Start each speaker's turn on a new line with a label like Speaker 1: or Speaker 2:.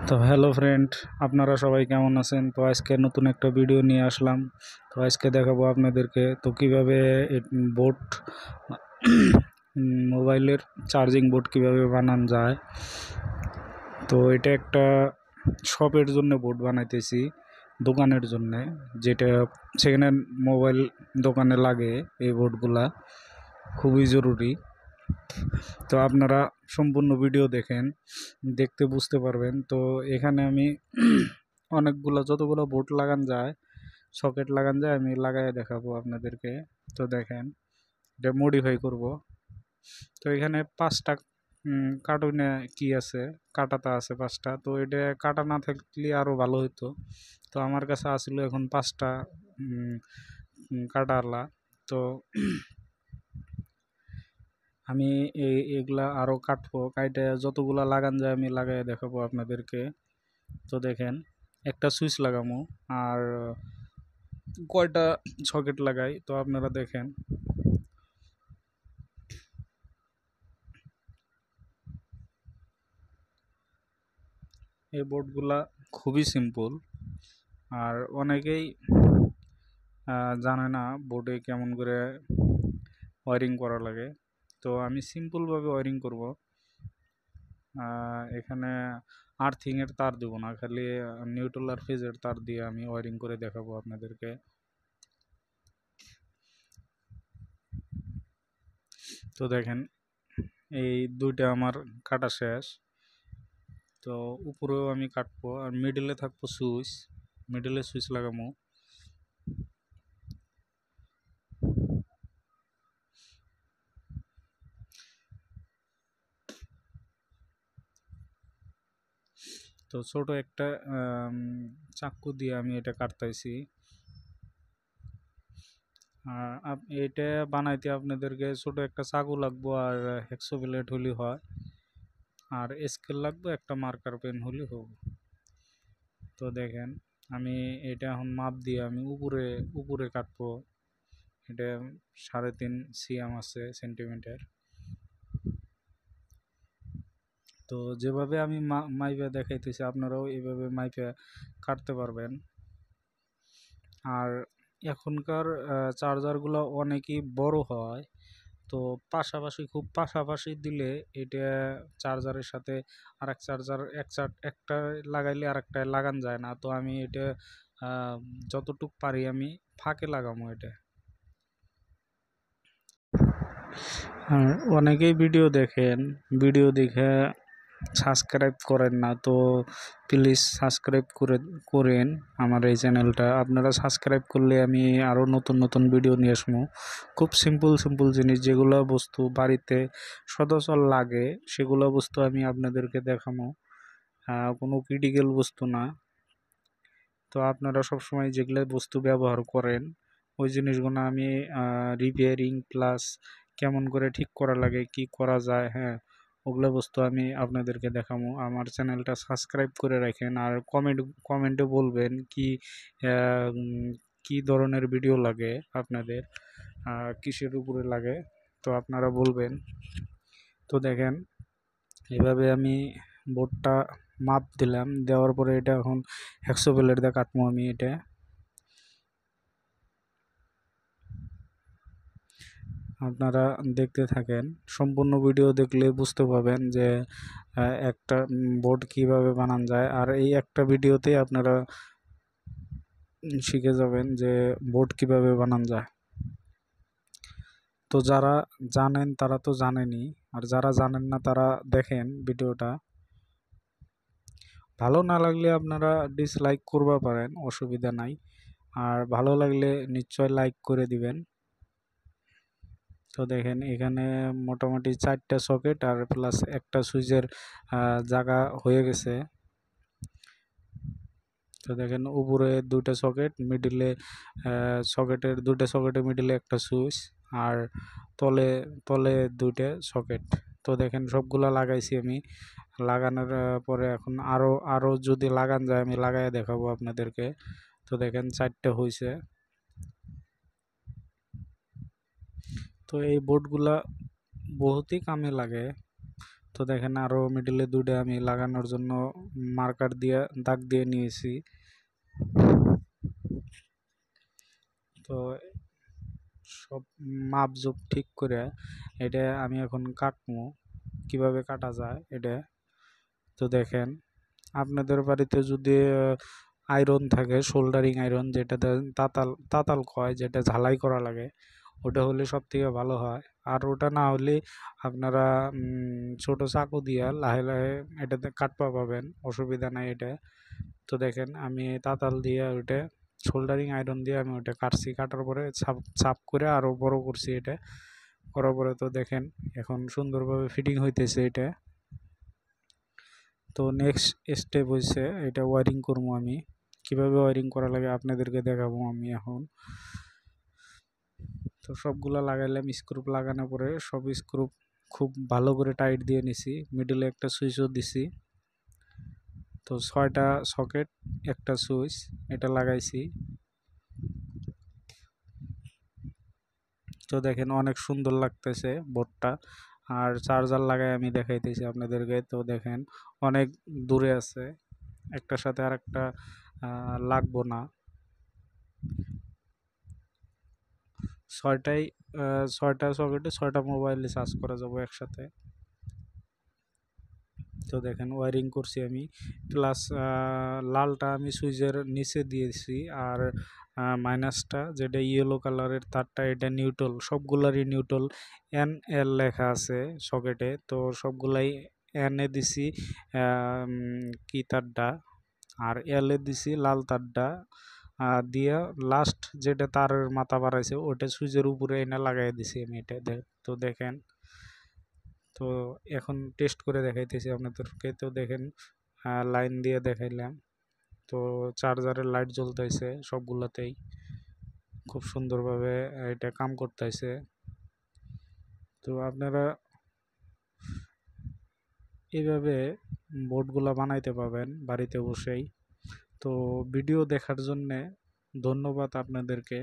Speaker 1: তো hello friend, আপনারা সবাই কেমন আছেন? তো আজকে নতুন একটা ভিডিও নিয়ে আসলাম। তো আজকে দেখাবো আপনাদেরকে তো কিভাবে বোর্ড মোবাইলের চার্জিং বোর্ড কিভাবে বানানো যায়। তো এটা একটা শপের জন্য বোর্ড বানাইতেছি, দোকানের জন্য, যেটা সেখানে মোবাইল দোকানে লাগে। এই বোর্ডগুলা খুবই জরুরি। তো আপনারা সম্পূর্ণ ভিডিও দেখতে বুঝতে পারবেন। তো এখানে আমি যতগুলো বোর্ড লাগান যায়, সকেট লাগান যায়, আমি লাগাই দেখাবো আপনাদেরকে। তো দেখেন, এটা মডিফাই করব। তো এখানে 5টা কার্টুনে কি আছে, কাটাতা আছে 5টা। তো এটা কাটা না থাকলে আরও ভালো হতো। তো আমার কাছে আসলে এখন 5টা কাটালা। তো আমি এগুলা আরও কাটবো, কাইটে যতগুলা লাগান যায় আমি লাগাই দেখাবো আপনাদেরকে। তো দেখেন, একটা সুইচ লাগামো আর কয়টা সকেট লাগাই তো আপনারা দেখেন। এই বোর্ডগুলা খুবই সিম্পল, আর অনেকেই জানে না বোর্ডে কেমন করে ওয়ারিং করা লাগে। তো আমি সিম্পলভাবে ওয়ারিং করব। এখানে আর্থিংয়ের তার দেবো না, খালি নিউট্রাল আর ফেজের তার দিয়ে আমি ওয়ারিং করে দেখাবো আপনাদেরকে। তো দেখেন, এই দুইটা আমার কাটা শেষ। তো উপরেও আমি কাটবো, আর মিডলে থাকবো সুইচ, মিডলে সুইচ লাগাবো। তো ছোট একটা চাকু দিয়ে আমি এটা কাটতেছি। আর এটা বানাইতে আপনাদেরকে ছোট একটা চাকু লাগবো, আর হেক্সো ব্লেড হলে হয়, আর স্কেল লাগবে, একটা মার্কার পেন হলে হবে। তো দেখেন, আমি এটা এখন মাপ দিয়ে আমি উপরে উপরে কাটবো। এটা 3.5 সিএম আছে, সেন্টিমিটার। তো যেভাবে আমি মাইপে দেখাইতেছি, আপনারাও এইভাবে মাইপে কাটতে পারবেন। আর এখনকার চার্জারগুলো অনেকই বড় হয়, তো খুব পাশাপাশি দিলে এটা চার্জারের সাথে আরেক চার্জার একটা লাগাইলে আরেকটায় লাগান যায় না। তো আমি এটা যতটুক পারি আমি ফাঁকে লাগাবো এটা। আর অনেকেই ভিডিও দেখে সাবস্ক্রাইব করেন না। তো প্লিজ সাবস্ক্রাইব করেন আমার এই চ্যানেলটা। আপনারা সাবস্ক্রাইব করলে আমি আরও নতুন নতুন ভিডিও নিয়ে আসবো। খুব সিম্পল সিম্পল জিনিস, যেগুলো বস্তু বাড়িতে সচরাচর লাগে, সেগুলো বস্তু আমি আপনাদেরকে দেখাবো। কোনো ক্রিটিক্যাল বস্তু না। তো আপনারা সবসময় যেগুলো বস্তু ব্যবহার করেন, ওই জিনিসগুলো আমি রিপেয়ারিং প্লাস কেমন করে ঠিক করা লাগে, কি করা যায়, হ্যাঁ, ওগুলো বস্তু আমি আপনাদেরকে দেখাবো। আমার চ্যানেলটা সাবস্ক্রাইব করে রাখেন, আর কমেন্টে বলবেন কি ধরনের ভিডিও লাগে আপনাদের, কিসের উপরে লাগে, তো আপনারা বলবেন। তো দেখেন, এভাবে আমি বোর্ডটা মাপ দিলাম, দেওয়ার পরে এটা এখন 100 প্লেট দিয়ে কাটবো আমি এটা। আপনারা দেখতে থাকেন, সম্পূর্ণ ভিডিও দেখলে বুঝতে পারবেন যে একটা বোর্ড কিভাবে বানানো যায়। আর এই একটা ভিডিওতেই আপনারা শিখে যাবেন যে বোর্ড কিভাবে বানানো যায়। তো যারা জানেন তারা তো জানেনই, আর যারা জানেন না তারা দেখেন ভিডিওটা। ভালো না লাগলে আপনারা ডিসলাইক করবা পারেন, অসুবিধা নাই। আর ভালো লাগলে নিশ্চয় লাইক করে দিবেন। তো দেখেন, এখানে মোটামুটি 4টা সকেট আর প্লাস একটা সুইচের জায়গা হয়ে গেছে। তো দেখেন, উপরে 2টা সকেট, মিডিলে দুইটা সকেটের মিডিলে একটা সুইচ, আর তলে তলে 2টা সকেট। তো দেখেন, সবগুলা লাগাইছি আমি। লাগানোর পরে এখন আরো যদি লাগান যায় আমি লাগাই দেখাবো আপনাদেরকে। তো দেখেন, 4টা হয়েছে। তো এই বোর্ডগুলা বহুতই কামে লাগে, তো দেখেন আরও মিডিলে দুটো আমি লাগানোর জন্য মার্কার দিয়ে দাগ দিয়ে নিয়েছি। তো সব মাপজোপ ঠিক করে এটা আমি এখন কাটবো, কিভাবে কাটা যায় এটা। তো দেখেন আপনাদের বাড়িতে যদি আয়রন থাকে, সোল্ডারিং আয়রন, যেটাতে তাতাল কয়, যেটা ঝালাই করা লাগে, ওটা হলে সব থেকে ভালো হয়। আর ওটা না হলে আপনারা ছোট চাকু দিয়া লাহে লাহে এটাতে কাটপা পাবেন, অসুবিধা নাই এটা। তো দেখেন আমি তাতাল দিয়ে ওইটা সোল্ডারিং আয়রন দিয়ে আমি ওটা কাটছি, কাটার পরে ছাপ করে আরও বড় করছি এটা করার পরে। তো দেখেন এখন সুন্দরভাবে ফিটিং হইতেছে এটা। তো নেক্সট স্টেপ হয়েছে এটা ওয়ারিং করবো আমি, কিভাবে ওয়ারিং করা লাগে আপনাদেরকে দেখাবো আমি এখন। তো সবগুলা লাগাইলাম, স্ক্রুপ লাগানোর পরে সব স্ক্রুপ খুব ভালো করে টাইট দিয়ে নিছি, মিডলে একটা সুইচও দিছি। তো 6টা সকেট, একটা সুইচ, এটা লাগাইছি। তো দেখেন অনেক সুন্দর লাগতেছে বোর্ডটা। আর চার্জার লাগাই আমি দেখাইতেছি আপনাদেরকে। তো দেখেন অনেক দূরে আছে, একটার সাথে আর একটা লাগবো না। 6টা সকেটে 6টা মোবাইলে চার্জ করা যাবে একসাথে। তো দেখেন ওয়ারিং করছি আমি, প্লাস লালটা আমি সুইচের নিচে দিয়েছি, আর মাইনাসটা যেটা ইয়েলো কালারের তারটা এটা নিউট্রাল, সবগুলারই নিউট্রাল NL লেখা আছে সকেটে। তো সবগুলাই এনে দিছি কি তারটা, আর এলে দিছি লাল তারটা দিয়া লাস্ট যেটা তারের মাথা বাড়াইছে ওটা সুইচের উপরে এনে লাগাই দিছি আমি এটা। তো দেখেন, তো এখন টেস্ট করে দেখাইতেছি আপনাদেরকে। তো দেখেন লাইন দিয়ে দেখাইলাম, তো চার্জারের লাইট জ্বলতেছে সবগুলাতেই, খুব সুন্দরভাবে এটা কাম করতেছে। তো আপনারা এইভাবে বোর্ডগুলা বানাইতে পাবেন বাড়িতে বসেই। তো ভিডিও দেখার জন্যে ধন্যবাদ আপনাদেরকে।